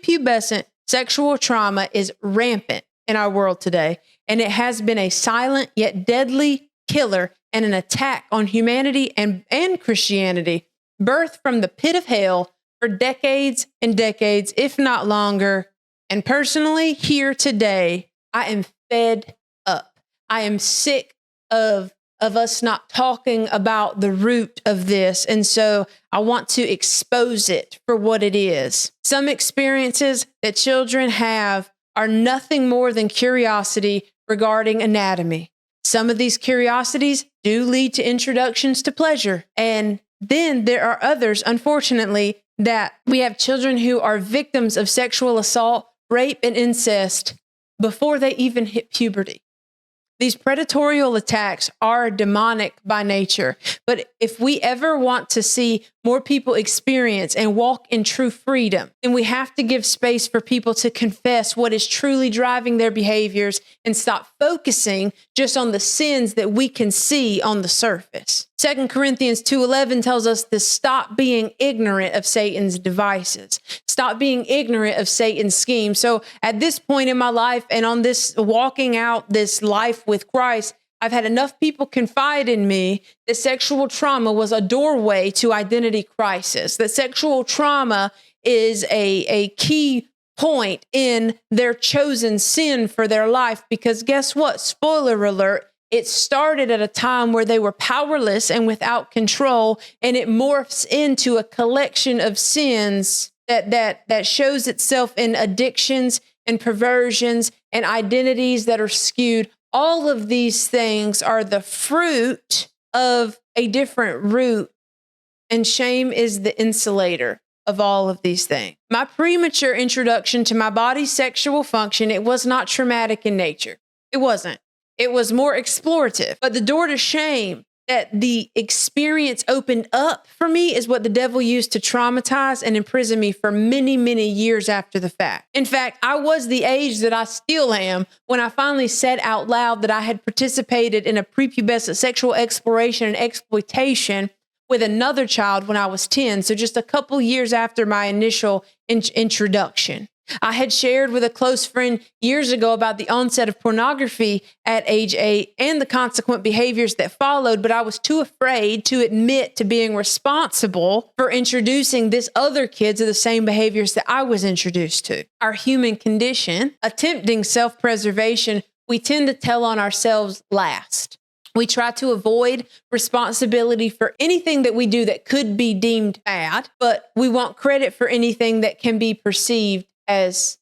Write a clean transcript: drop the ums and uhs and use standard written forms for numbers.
prepubescent sexual trauma is rampant in our world today, and it has been a silent yet deadly killer and an attack on humanity and Christianity, birthed from the pit of hell for decades and decades, if not longer. And personally, here today, I am fed up. I am sick of us not talking about the root of this. And so I want to expose it for what it is. Some experiences that children have are nothing more than curiosity regarding anatomy. Some of these curiosities do lead to introductions to pleasure. And then there are others, unfortunately, that we have children who are victims of sexual assault, rape, and incest before they even hit puberty. These predatorial attacks are demonic by nature, but if we ever want to see more people experience and walk in true freedom, then we have to give space for people to confess what is truly driving their behaviors and stop focusing just on the sins that we can see on the surface. 2 Corinthians 2:11 tells us to stop being ignorant of Satan's devices. Stop being ignorant of Satan's schemes. So at this point in my life and on this walking out this life with Christ, I've had enough people confide in me that sexual trauma was a doorway to identity crisis, that sexual trauma is a key point in their chosen sin for their life. Because guess what? Spoiler alert. It started at a time where they were powerless and without control, and it morphs into a collection of sins that shows itself in addictions and perversions and identities that are skewed. All of these things are the fruit of a different root, and shame is the insulator of all of these things. My premature introduction to my body's sexual function, it was not traumatic in nature. It wasn't. It was more explorative. But the door to shame that the experience opened up for me is what the devil used to traumatize and imprison me for many, many years after the fact. In fact, I was the age that I still am when I finally said out loud that I had participated in a prepubescent sexual exploration and exploitation with another child when I was 10. So just a couple years after my initial introduction. I had shared with a close friend years ago about the onset of pornography at age 8 and the consequent behaviors that followed, but I was too afraid to admit to being responsible for introducing this other kid to the same behaviors that I was introduced to. Our human condition, attempting self-preservation, we tend to tell on ourselves last. We try to avoid responsibility for anything that we do that could be deemed bad, but we want credit for anything that can be perceived as